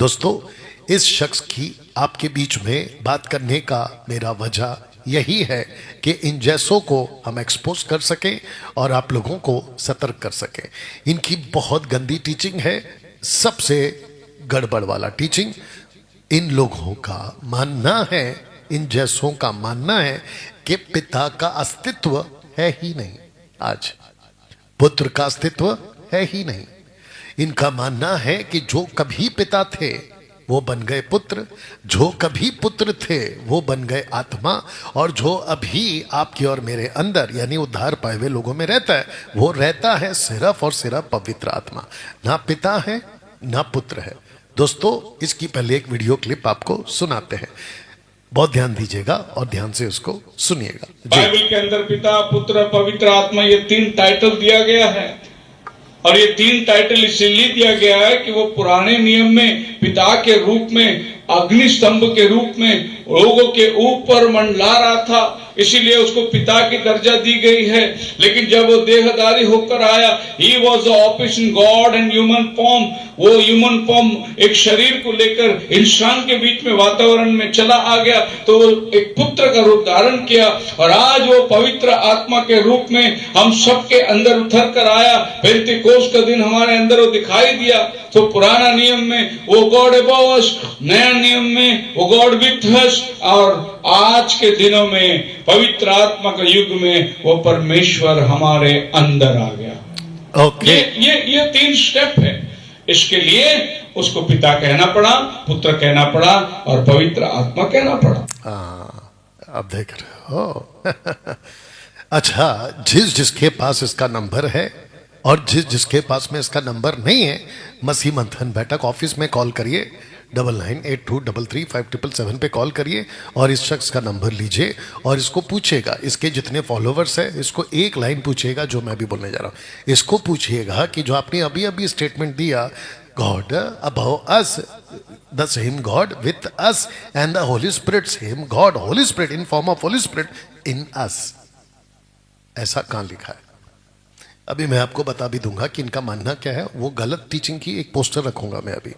दोस्तों, इस शख्स की आपके बीच में बात करने का मेरा वजह यही है कि इन जैसों को हम एक्सपोज कर सकें और आप लोगों को सतर्क कर सकें। इनकी बहुत गंदी टीचिंग है, सबसे गड़बड़ वाला टीचिंग। इन लोगों का मानना है, इन जैसों का मानना है कि पिता का अस्तित्व है ही नहीं, आज पुत्र का अस्तित्व है ही नहीं। इनका मानना है कि जो कभी पिता थे वो बन गए पुत्र, जो कभी पुत्र थे वो बन गए आत्मा, और जो अभी आपके और मेरे अंदर यानी उद्धार पाए हुए लोगों में रहता है वो रहता है सिर्फ और सिर्फ पवित्र आत्मा। ना पिता है ना पुत्र है। दोस्तों, इसकी पहले एक वीडियो क्लिप आपको सुनाते हैं, बहुत ध्यान दीजिएगा और ध्यान से उसको सुनिएगा। बाइबल के अंदर पिता, पुत्र, पवित्र आत्मा, ये 3 टाइटल दिया गया है। और ये 3 टाइटल इसलिए दिया गया है कि वो पुराने नियम में पिता के रूप में, अग्नि स्तंभ के रूप में लोगों के ऊपर मंडला रहा था, इसीलिए उसको पिता की दर्जा दी गई है। लेकिन जब वो देहधारी होकर आया, he was the operation God and human form, वो ह्यूमन फॉर्म एक शरीर को लेकर इंसान के बीच में वातावरण में चला आ गया, तो वो एक पुत्र का रूप धारण किया। और आज वो पवित्र आत्मा के रूप में हम सबके अंदर उतर कर आया। पेंतीकोस्त का दिन हमारे अंदर वो दिखाई दिया। तो पुराना नियम में वो गॉड अबव अस, नया नियम में वो गॉड विथ अस, और आज के दिनों में पवित्र आत्मा का युग में वो परमेश्वर हमारे अंदर आ गया। ओके। ये 3 स्टेप है। इसके लिए उसको पिता कहना पड़ा, पुत्र कहना पड़ा और पवित्र आत्मा कहना पड़ा। अब देख रहे हो। अच्छा, जिसके पास इसका नंबर है और जिसके पास में इसका नंबर नहीं है, मसीह मंथन बैठक ऑफिस में कॉल करिए, 9982333577 पे कॉल करिए और इस शख्स का नंबर लीजिए और इसको पूछिएगा, इसके जितने फॉलोवर्स हैं, इसको एक लाइन पूछिएगा जो मैं भी बोलने जा रहा हूँ। इसको पूछिएगा कि जो आपने अभी अभी स्टेटमेंट दिया, God above us, the same God with us and the Holy Spirit, same God Holy Spirit in form of Holy Spirit in us, ऐसा कहाँ लिखा है? अभी मैं आपको बता भी दूंगा कि इनका मानना क्या है। वो गलत टीचिंग की एक पोस्टर रखूंगा मैं, अभी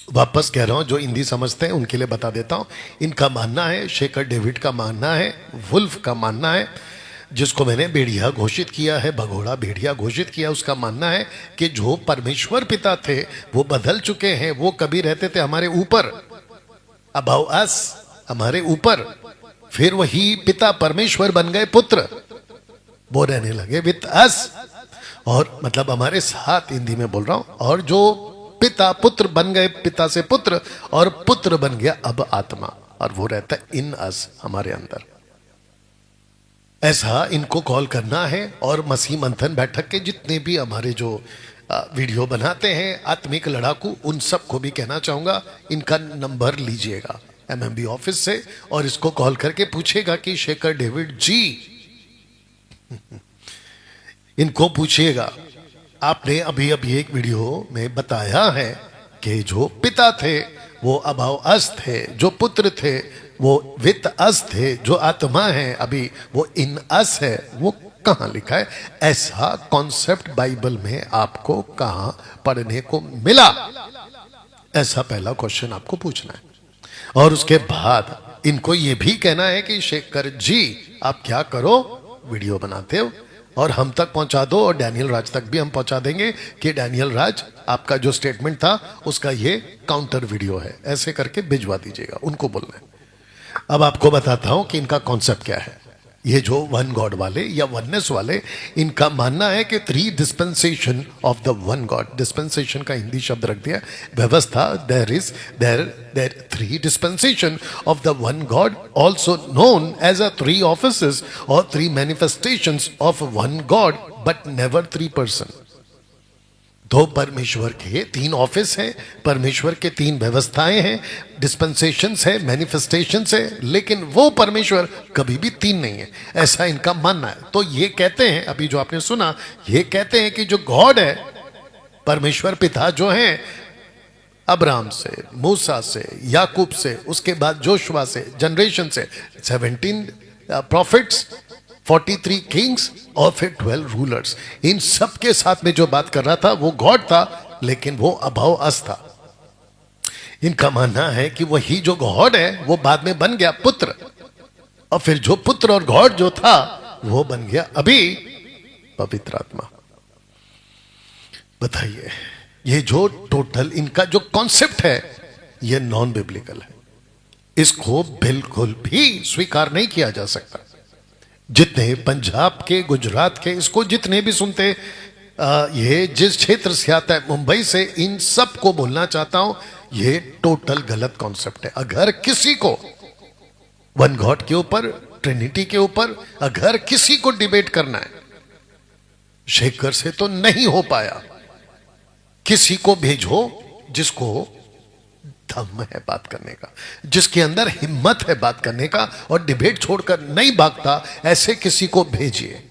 वापस कह रहा हूं, जो हिंदी समझते हैं उनके लिए बता देता हूं। इनका मानना है, शेखर डेविड का मानना है, वुल्फ का मानना है, जिसको मैंने भेड़िया घोषित किया है, भगोड़ा भेड़िया घोषित किया, उसका मानना है कि जो परमेश्वर पिता थे वो बदल चुके हैं। वो कभी रहते थे हमारे ऊपर, अबव अस, हमारे ऊपर, फिर वही पिता परमेश्वर बन गए पुत्र, वो रहने लगे विथ अस, और मतलब हमारे साथ, हिंदी में बोल रहा हूं। और जो पिता पुत्र बन गए, पिता से पुत्र, और पुत्र बन गया अब आत्मा, और वो रहता है इन अस, हमारे अंदर। ऐसा इनको कॉल करना है। और मसीह मंथन बैठक के जितने भी हमारे जो वीडियो बनाते हैं आत्मिक लड़ाकू, उन सबको भी कहना चाहूंगा, इनका नंबर लीजिएगा MMB ऑफिस से और इसको कॉल करके पूछेगा कि शेखर डेविड जी, इनको पूछिएगा, आपने अभी अभी एक वीडियो में बताया है कि जो पिता थे वो अबव अस थे, जो पुत्र थे वो विथ अस थे, जो आत्मा है अभी वो इन अस है। वो कहाँ लिखा है? ऐसा कॉन्सेप्ट बाइबल में आपको कहाँ पढ़ने को मिला? ऐसा पहला क्वेश्चन आपको पूछना है। और उसके बाद इनको ये भी कहना है कि शेखर जी आप क्या करो, वीडियो बनाते हो और हम तक पहुंचा दो, और डैनियल राज तक भी हम पहुंचा देंगे कि डैनियल राज आपका जो स्टेटमेंट था उसका ये काउंटर वीडियो है, ऐसे करके भिजवा दीजिएगा, उनको बोलना है। अब आपको बताता हूं कि इनका कॉन्सेप्ट क्या है। ये जो वन गॉड वाले या वननेस वाले, इनका मानना है कि 3 dispensation of the one God, dispensation का हिंदी शब्द रख दिया, व्यवस्था, there 3 dispensation of the one God, also known as a 3 offices और 3 manifestations of one God, but never 3 person. 2 परमेश्वर के 3 ऑफिस हैं, परमेश्वर के 3 व्यवस्थाएं हैं, डिस्पेंसेशंस है, मैनिफेस्टेशंस है, लेकिन वो परमेश्वर कभी भी 3 नहीं है, ऐसा इनका मानना है। तो ये कहते हैं, अभी जो आपने सुना, ये कहते हैं कि जो गॉड है, परमेश्वर पिता जो हैं, अब्राहम से, मूसा से, याकूब से, उसके बाद जोशुआ से, जनरेशन से 17 प्रॉफिट्स, 43 किंग्स और फिर 12 रूलर्स, इन सब के साथ में जो बात कर रहा था वो गॉड था, लेकिन वो अबव अस था। इनका मानना है कि वही जो गॉड है वो बाद में बन गया पुत्र, और फिर जो पुत्र और गॉड जो था वो बन गया अभी पवित्र आत्मा। बताइए, ये जो टोटल इनका जो कॉन्सेप्ट है ये नॉन बिब्लिकल है, इसको बिल्कुल भी स्वीकार नहीं किया जा सकता। जितने पंजाब के, गुजरात के, इसको जितने भी सुनते, ये जिस क्षेत्र से आता है, मुंबई से, इन सब को बोलना चाहता हूं ये टोटल गलत कॉन्सेप्ट है। अगर किसी को वन गॉड के ऊपर, ट्रिनिटी के ऊपर अगर किसी को डिबेट करना है, शेखर से तो नहीं हो पाया, किसी को भेजो जिसको दम है बात करने का, जिसके अंदर हिम्मत है बात करने का और डिबेट छोड़कर नहीं भागता, ऐसे किसी को भेजिए।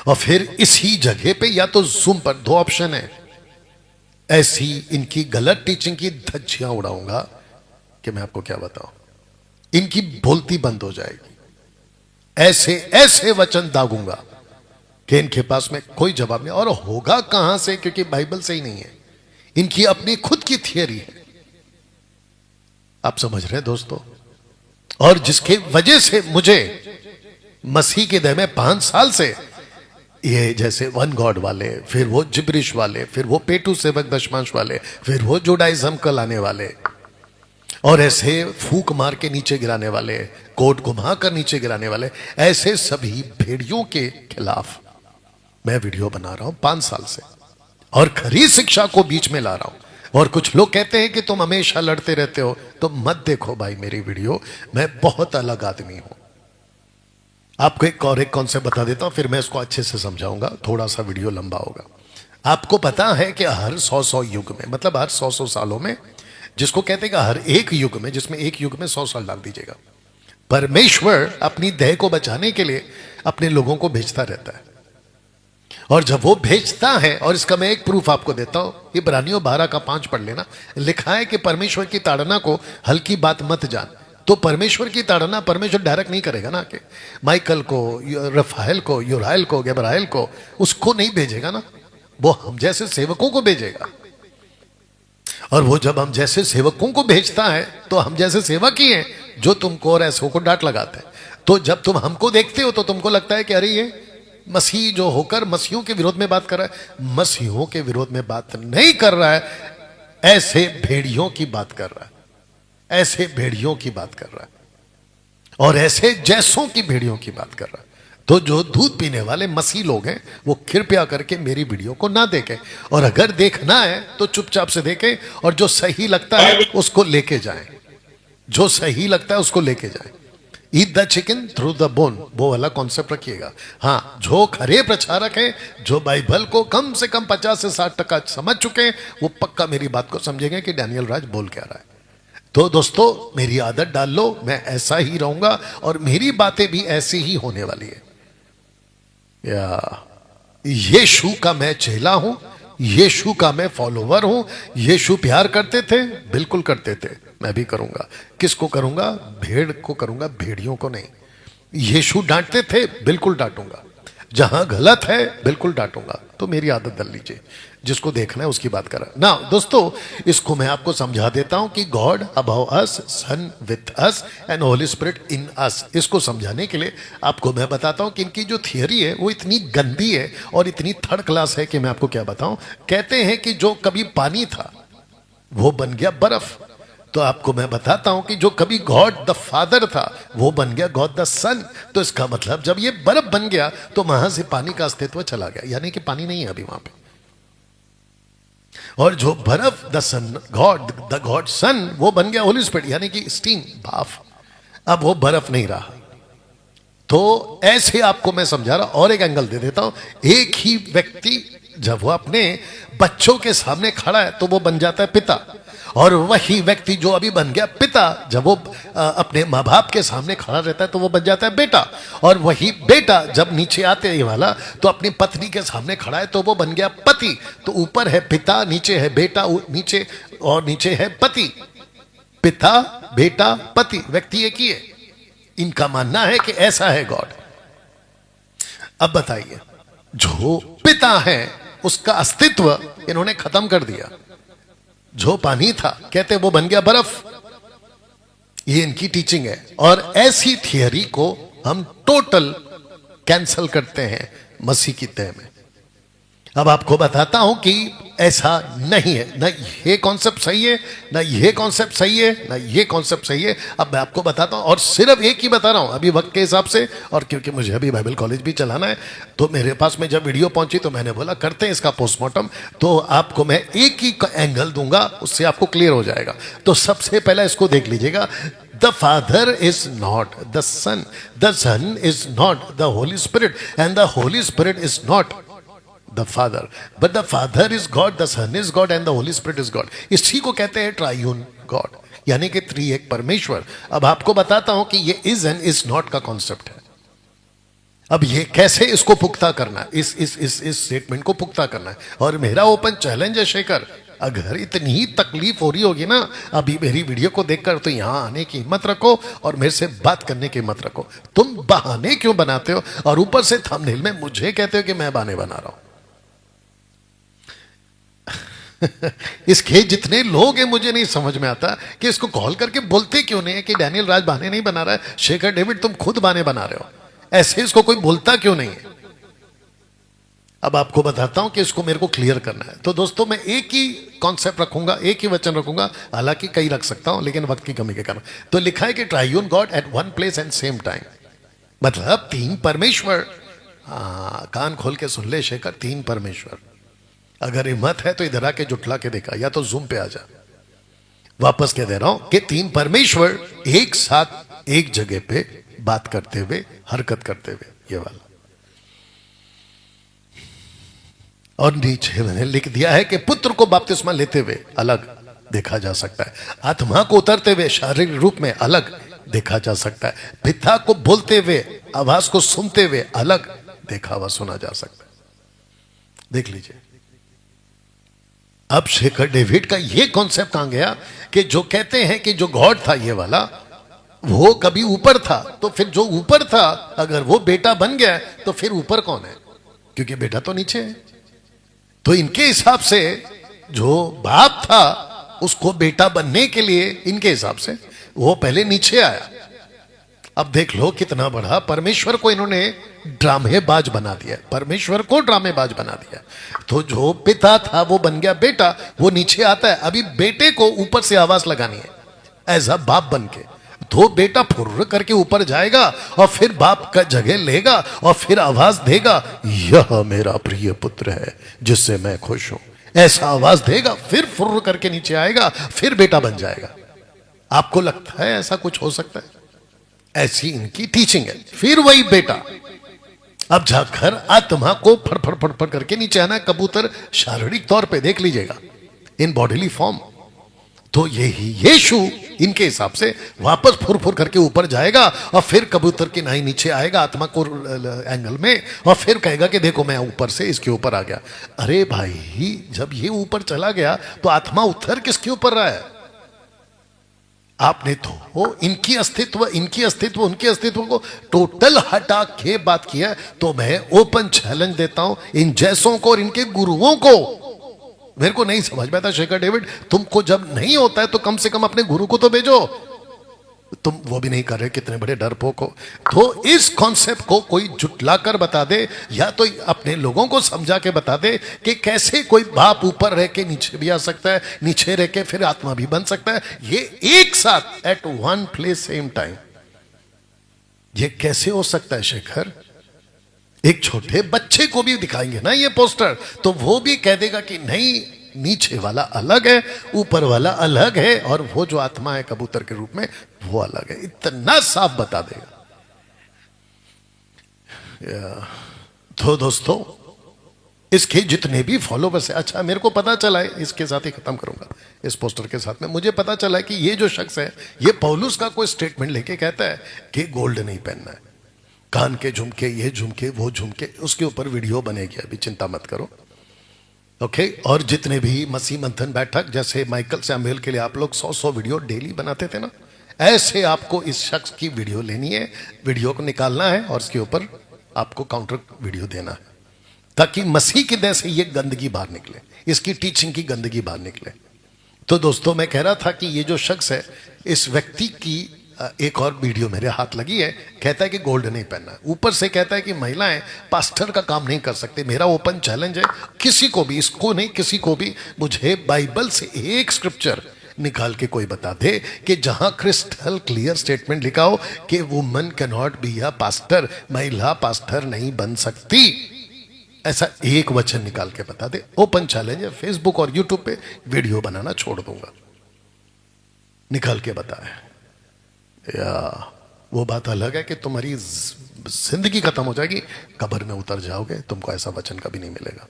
और फिर इसी जगह पे या तो जूम पर, दो ऑप्शन है, ऐसी इनकी गलत टीचिंग की धज्जियां उड़ाऊंगा कि मैं आपको क्या बताऊं, इनकी बोलती बंद हो जाएगी। ऐसे ऐसे वचन दागूंगा कि इनके पास में कोई जवाब नहीं, और होगा कहां से, क्योंकि बाइबल से ही नहीं है, इनकी अपनी खुद की थियरी है। आप समझ रहे हैं दोस्तों? और जिसके वजह से मुझे मसीह के देह में 5 साल से ये जैसे वन गॉड वाले, फिर वो जिब्रिश वाले, फिर वो पेटू सेवक दशमांश वाले, फिर वो जुडाइज्म को लाने वाले, और ऐसे फूक मार के नीचे गिराने वाले, कोट घुमा कर नीचे गिराने वाले, ऐसे सभी भेड़ियों के खिलाफ मैं वीडियो बना रहा हूं 5 साल से, और खरी शिक्षा को बीच में ला रहा हूं। और कुछ लोग कहते हैं कि तुम हमेशा लड़ते रहते हो, तो मत देखो भाई मेरी वीडियो, मैं बहुत अलग आदमी हूं। आपको एक कॉन्सेप्ट बता देता हूं, फिर मैं इसको अच्छे से समझाऊंगा, थोड़ा सा वीडियो लंबा होगा। आपको पता है कि हर 100 युग में, मतलब हर 100 सालों में, जिसको कहते हैं कि हर एक युग में, जिसमें एक युग में 100 साल डाल दीजिएगा, परमेश्वर अपनी देह को बचाने के लिए अपने लोगों को भेजता रहता है। और जब वो भेजता है, और इसका मैं एक प्रूफ आपको देता हूं, इब्रानियों 12:5 पढ़ लेना, लिखा है कि परमेश्वर की ताड़ना को हल्की बात मत जान। तो परमेश्वर की ताड़ना परमेश्वर डायरेक्ट नहीं करेगा ना, कि माइकल को, रफाएल को, यूराइल को, गब्राएल को, उसको नहीं भेजेगा ना, वो हम जैसे सेवकों को भेजेगा। और वो जब हम जैसे सेवकों को भेजता है, तो हम जैसे सेवक ही हैं जो तुमको और ऐसों को डांट लगाते हैं। तो जब तुम हमको देखते हो तो तुमको लगता है कि अरे ये मसीह जो होकर मसीहों के विरोध में बात कर रहा है, मसीहों के विरोध में बात नहीं कर रहा है, ऐसे भेड़ियों की बात कर रहा है, ऐसे भेड़ियों की बात कर रहा है, और ऐसे जैसों की भेड़ियों की बात कर रहा है। तो जो दूध पीने वाले मसीह लोग हैं वो कृपया करके मेरी वीडियो को ना देखें, और अगर देखना है तो चुपचाप से देखें, और जो सही लगता है उसको लेके जाएं, जो सही लगता है उसको लेके जाएं। Eat the chicken through the bone, वो वाला कॉन्सेप्ट रखिएगा। हाँ, जो खरे प्रचारक हैं, जो बाइबल को कम से कम 50 से 60% समझ चुके हैं, वो पक्का मेरी बात को समझेंगे कि डैनियल राज बोल क्या रहा है। तो दोस्तों, मेरी आदत डाल लो, मैं ऐसा ही रहूंगा, और मेरी बातें भी ऐसी ही होने वाली है। यीशु का मैं चेला हूं, यीशु का मैं फॉलोवर हूं। यीशु प्यार करते थे, बिल्कुल करते थे, मैं भी करूंगा। किसको करूंगा? भेड़ को करूंगा, भेड़ियों को नहीं। यीशु डांटते थे, बिल्कुल डांटूंगा। जहां गलत है बिल्कुल डांटूंगा। तो मेरी आदत डाल लीजिए, जिसको देखना है उसकी बात करा ना। दोस्तों, इसको मैं आपको समझा देता हूं कि God above us, Son with us and Holy Spirit in us. इसको समझाने के लिए आपको मैं बताता हूं कि इनकी जो थियरी है वो इतनी गंदी है और इतनी थर्ड क्लास है कि मैं आपको क्या बताऊं। कहते हैं कि जो कभी पानी था वो बन गया बर्फ। तो आपको मैं बताता हूं कि जो कभी गॉड द फादर था वो बन गया गॉड द सन। तो इसका मतलब जब ये बर्फ बन गया तो वहां से पानी का अस्तित्व चला गया, यानी कि पानी नहीं है अभी वहां पे। और जो बर्फ द सन, द गॉड सन, वो बन गया होली स्पिरिट, यानी कि स्टीम, भाप। अब वो बर्फ नहीं रहा। तो ऐसे आपको मैं समझा रहा। और एक एंगल दे देता हूं। एक ही व्यक्ति जब वो अपने बच्चों के सामने खड़ा है तो वो बन जाता है पिता, और वही व्यक्ति जो अभी बन गया पिता जब वो अपने माँ बाप के सामने खड़ा रहता है तो वो बन जाता है बेटा, और वही बेटा जब नीचे आते ही वाला तो अपनी पत्नी के सामने खड़ा है तो वो बन गया पति। तो ऊपर है पिता, नीचे है बेटा, नीचे और नीचे है पति। पिता, बेटा, पति, व्यक्ति एक ही है। इनका मानना है कि ऐसा है गॉड। अब बताइए, जो पिता है उसका अस्तित्व इन्होंने खत्म कर दिया। जो पानी था कहते वो बन गया बर्फ। ये इनकी टीचिंग है और ऐसी थियरी को हम टोटल कैंसल करते हैं मसीह की तय में। अब आपको बताता हूं कि ऐसा नहीं है, ना ये कॉन्सेप्ट सही है, ना ये कॉन्सेप्ट सही है, ना ये कॉन्सेप्ट सही है। अब मैं आपको बताता हूं और सिर्फ एक ही बता रहा हूं अभी वक्त के हिसाब से, और क्योंकि मुझे अभी बाइबल कॉलेज भी चलाना है, तो मेरे पास में जब वीडियो पहुंची तो मैंने बोला करते हैं इसका पोस्टमार्टम। तो आपको मैं एक ही एंगल दूंगा, उससे आपको क्लियर हो जाएगा। तो सबसे पहला इसको देख लीजिएगा। The Father is not the Son, the Son is not the Holy Spirit, and the Holy Spirit is not the Father, but the Father is God, the Son is God, and the Holy Spirit is God. इसी को कहते हैं triune God, यानी कि त्रिएक परमेश्वर। अब आपको बताता हूं कि ये इज एंड इज नॉट का कॉन्सेप्ट है। अब ये कैसे इसको पुख्ता करना है, इस स्टेटमेंट को पुख्ता करना है। और मेरा ओपन चैलेंज है शेखर, अगर इतनी ही तकलीफ हो रही होगी ना अभी मेरी वीडियो को देखकर, तो यहां आने की हिम्मत रखो और मेरे से बात करने की हिम्मत रखो। तुम बहाने क्यों बनाते हो और ऊपर से थंबनेल में मुझे कहते हो कि मैं बहाने बना रहा हूं। इसके जितने लोग हैं मुझे नहीं समझ में आता कि इसको कॉल करके बोलते क्यों नहीं है कि डैनियल राज बहाने नहीं बना रहा है, शेखर डेविड तुम खुद बहाने बना रहे हो। ऐसे इसको कोई बोलता क्यों नहीं है। अब आपको बताता हूं कि इसको मेरे को क्लियर करना है। तो दोस्तों मैं एक ही कॉन्सेप्ट रखूंगा, एक ही वचन रखूंगा, हालांकि कई रख सकता हूं लेकिन वक्त की कमी के कारण। तो लिखा है कि triune God at one place and same time, मतलब तीन परमेश्वर। कान खोल के सुन ले शेखर, तीन परमेश्वर। अगर हिम्मत है तो इधर आके जुटला के देखा, या तो जूम पे आ जा। वापस कह दे रहा हूं कि तीन परमेश्वर एक साथ एक जगह पे बात करते हुए, हरकत करते हुए, ये वाला। और नीचे मैंने लिख दिया है कि पुत्र को बपतिस्मा लेते हुए अलग देखा जा सकता है, आत्मा को उतरते हुए शारीरिक रूप में अलग देखा जा सकता है, पिता को बोलते हुए, आवाज को सुनते हुए अलग देखा हुआ सुना जा सकता है। देख लीजिए। अब शेखर डेविड का यह कॉन्सेप्ट कहां गया कि जो कहते हैं कि जो गॉड था ये वाला, वो कभी ऊपर था, तो फिर जो ऊपर था अगर वो बेटा बन गया तो फिर ऊपर कौन है, क्योंकि बेटा तो नीचे है। तो इनके हिसाब से जो बाप था उसको बेटा बनने के लिए इनके हिसाब से वो पहले नीचे आया। अब देख लो कितना बड़ा परमेश्वर को इन्होंने ड्रामेबाज बना दिया, परमेश्वर को ड्रामेबाज बना दिया। तो जो पिता था वो बन गया बेटा, वो नीचे आता है। अभी बेटे को ऊपर से आवाज लगानी है एज अ बाप बन के, तो बेटा फुर्र करके ऊपर जाएगा और फिर बाप का जगह लेगा और फिर आवाज देगा, यह मेरा प्रिय पुत्र है जिससे मैं खुश हूं। ऐसा आवाज देगा, फिर फुर्र करके नीचे आएगा, फिर बेटा बन जाएगा। आपको लगता है ऐसा कुछ हो सकता है? ऐसी इनकी टीचिंग है। फिर वही बेटा अब जाकर आत्मा को फड़फड़ फड़फड़ करके नीचे आना। कबूतर शारीरिक तौर पे देख लीजिएगा इन बॉडीली फॉर्म, तो यही यीशु इनके हिसाब से वापस फुर फुर करके ऊपर जाएगा और फिर कबूतर की नाई नीचे आएगा आत्मा को एंगल में, और फिर कहेगा कि देखो मैं ऊपर से इसके ऊपर आ गया। अरे भाई, जब ये ऊपर चला गया तो आत्मा उतर किसके ऊपर रहा है? आपने तो इनकी अस्तित्व उनके अस्तित्व को टोटल हटा के बात किया। तो मैं ओपन चैलेंज देता हूं इन जैसों को और इनके गुरुओं को। मेरे को नहीं समझ में आता शेखर डेविड, तुमको जब नहीं होता है तो कम से कम अपने गुरु को तो भेजो। तुम वो भी नहीं कर रहे, कितने बड़े डरपोक हो। तो इस कॉन्सेप्ट को कोई जुटला कर बता दे, या तो अपने लोगों को समझा के बता दे कि कैसे कोई बाप ऊपर रह के नीचे भी आ सकता है, नीचे रह के फिर आत्मा भी बन सकता है, ये एक साथ at one place same time. ये कैसे हो सकता है शेखर? एक छोटे बच्चे को भी दिखाएंगे ना ये पोस्टर, तो वो भी कह देगा कि नहीं, नीचे वाला अलग है, ऊपर वाला अलग है, और वो जो आत्मा है कबूतर के रूप में वो अलग है। इतना साफ बता देगा। तो दोस्तों, इसके जितने भी फॉलोवर्स है, अच्छा मेरे को पता चला है, इसके साथ ही खत्म करूंगा इस पोस्टर के साथ में, मुझे पता चला है कि ये जो शख्स है ये पौलुस का कोई स्टेटमेंट लेके कहता है कि गोल्ड नहीं पहनना है, कान के झुमके, ये झुमके, वो झुमके, उसके ऊपर वीडियो बनेगी, अभी चिंता मत करो। ओके। और जितने भी मसीह मंथन बैठक, जैसे माइकल सैमुएल के लिए आप लोग 100 वीडियो डेली बनाते थे ना, ऐसे आपको इस शख्स की वीडियो लेनी है, वीडियो को निकालना है और उसके ऊपर आपको काउंटर वीडियो देना है, ताकि मसीह की दया से ये गंदगी बाहर निकले, इसकी टीचिंग की गंदगी बाहर निकले। तो दोस्तों मैं कह रहा था कि ये जो शख्स है, इस व्यक्ति की एक और वीडियो मेरे हाथ लगी है। कहता है कि गोल्ड नहीं पहनना, ऊपर से कहता है कि महिलाएं पास्टर का काम नहीं कर सकते। मेरा ओपन चैलेंज है, किसी को भी, इसको नहीं किसी को भी, मुझे बाइबल से एक स्क्रिप्चर निकाल के कोई बता दे कि जहां क्रिस्टल क्लियर स्टेटमेंट लिखा हो कि woman can not be a pastor, महिला पास्टर नहीं बन सकती। ऐसा एक वचन निकाल के बता दे। ओपन चैलेंज है, फेसबुक और यूट्यूब पे वीडियो बनाना छोड़ दूंगा। निकाल के बताए। या वो बात अलग है कि तुम्हारी जिंदगी खत्म हो जाएगी, कब्र में उतर जाओगे, तुमको ऐसा वचन कभी नहीं मिलेगा।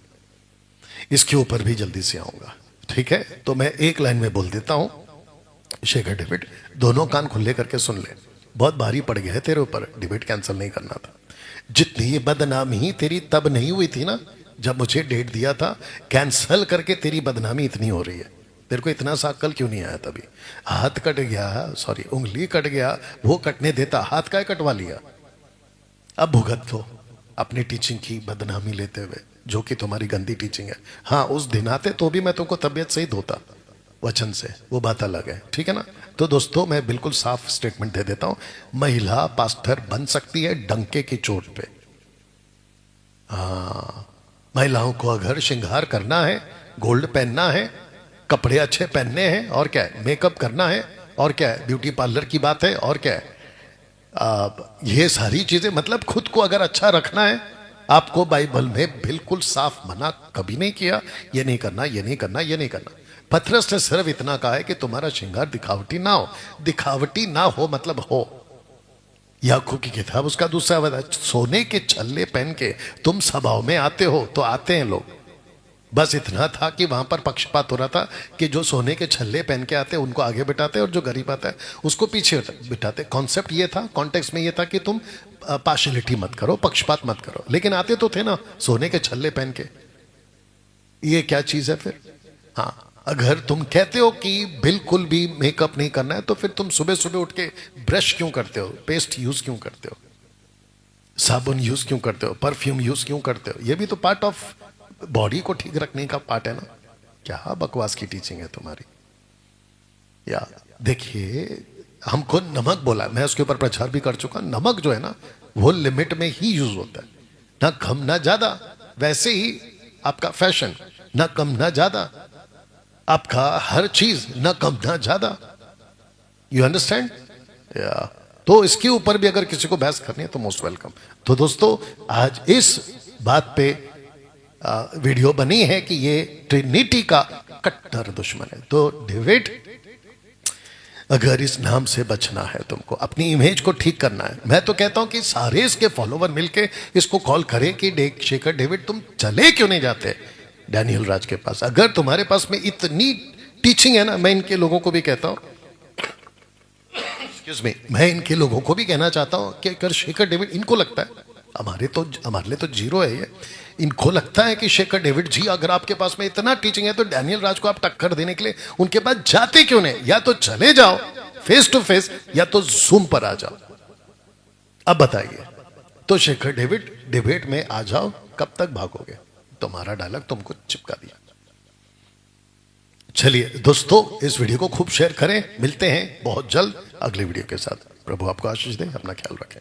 इसके ऊपर भी जल्दी से आऊंगा, ठीक है? तो मैं एक लाइन में बोल देता हूं। शेखर डेविड, दोनों कान खुले करके सुन ले। बहुत भारी पड़ गया है तेरे ऊपर, डिबेट कैंसिल नहीं करना था। जितनी ये बदनामी तेरी तब नहीं हुई थी ना, जब मुझे डेट दिया था, कैंसिल करके तेरी बदनामी इतनी हो रही है। तेरे को इतना सा अक्ल क्यों नहीं आया तभी? हाथ कट गया, सॉरी उंगली कट गया, वो कटने देता, हाथ का कटवा लिया। अब भुगत दो अपनी टीचिंग की बदनामी लेते हुए, जो कि तुम्हारी गंदी टीचिंग है। हाँ, उस दिन आते तो भी मैं तुमको तबीयत सही धोता वचन से, वो बात अलग है, ठीक है ना? तो दोस्तों मैं बिल्कुल साफ स्टेटमेंट दे देता हूं, महिला पास्टर बन सकती है डंके की चोट पे। हाँ, महिलाओं को अगर श्रृंगार करना है, गोल्ड पहनना है, कपड़े अच्छे पहनने हैं, और क्या है, मेकअप करना है, और क्या है, ब्यूटी पार्लर की बात है, और क्या है, ये सारी चीजें, मतलब खुद को अगर अच्छा रखना है, आपको बाइबल में बिल्कुल साफ मना कभी नहीं किया, ये नहीं करना, ये नहीं करना, ये नहीं करना। पतरस ने सिर्फ इतना कहा है कि तुम्हारा श्रृंगार दिखावटी ना हो। दिखावटी ना हो मतलब हो। याकूब की किताब उसका दूसरा वचन, सोने के छल्ले पहन के तुम सभाओं में आते हो, तो आते हैं लोग। बस इतना था कि वहां पर पक्षपात हो रहा था कि जो सोने के छल्ले पहन के आते उनको आगे बिठाते और जो गरीब आता है उसको पीछे बिठाते। कॉन्सेप्ट ये था, कॉन्टेक्स्ट में ये था कि तुम पार्शियलिटी मत करो, पक्षपात मत करो। लेकिन आते तो थे ना सोने के छल्ले पहन के। ये क्या चीज है फिर? हाँ, अगर तुम कहते हो कि बिल्कुल भी मेकअप नहीं करना है, तो फिर तुम सुबह सुबह उठ के ब्रश क्यों करते हो, पेस्ट यूज क्यों करते हो, साबुन यूज क्यों करते हो, परफ्यूम यूज क्यों करते हो? ये भी तो पार्ट ऑफ बॉडी को ठीक रखने का पार्ट है ना। क्या बकवास की टीचिंग है तुम्हारी। या देखिए, हमको नमक बोला, मैं उसके ऊपर प्रचार भी कर चुका। नमक जो है ना, वो लिमिट में ही यूज होता है, ना कम ना ज्यादा। वैसे ही आपका फैशन, ना कम ना ज्यादा। आपका हर चीज ना कम ना ज्यादा। You understand? या तो इसके ऊपर भी अगर किसी को बहस करनी है तो मोस्ट वेलकम। तो दोस्तों, आज इस बात पे वीडियो बनी है कि ये ट्रिनिटी का कट्टर दुश्मन है। तो डेविड, अगर इस नाम से बचना है, तुमको अपनी इमेज को ठीक करना है, मैं तो कहता हूं कि सारे इसके फॉलोवर मिलके इसको कॉल करें कि शेखर डेविड, तुम चले क्यों नहीं जाते डैनियल राज के पास? अगर तुम्हारे पास में इतनी टीचिंग है ना, मैं इनके लोगों को भी कहता हूं, एक्सक्यूज मी, मैं इनके लोगों को भी कहना चाहता हूं कि अगर शेखर डेविड, इनको लगता है, हमारे लिए तो जीरो है ये, इनको लगता है कि शेखर डेविड जी अगर आपके पास में इतना टीचिंग है तो डैनियल राज को आप टक्कर देने के लिए उनके पास जाते क्यों नहीं? या तो चले जाओ फेस टू फेस, या तो जूम पर आ जाओ। अब बताइए, तो शेखर डेविड डिबेट में आ जाओ, कब तक भागोगे? तुम्हारा डायलॉग तुमको चिपका दिया। चलिए दोस्तों, इस वीडियो को खूब शेयर करें। मिलते हैं बहुत जल्द अगले वीडियो के साथ। प्रभु आपको आशीष दे, अपना ख्याल रखें।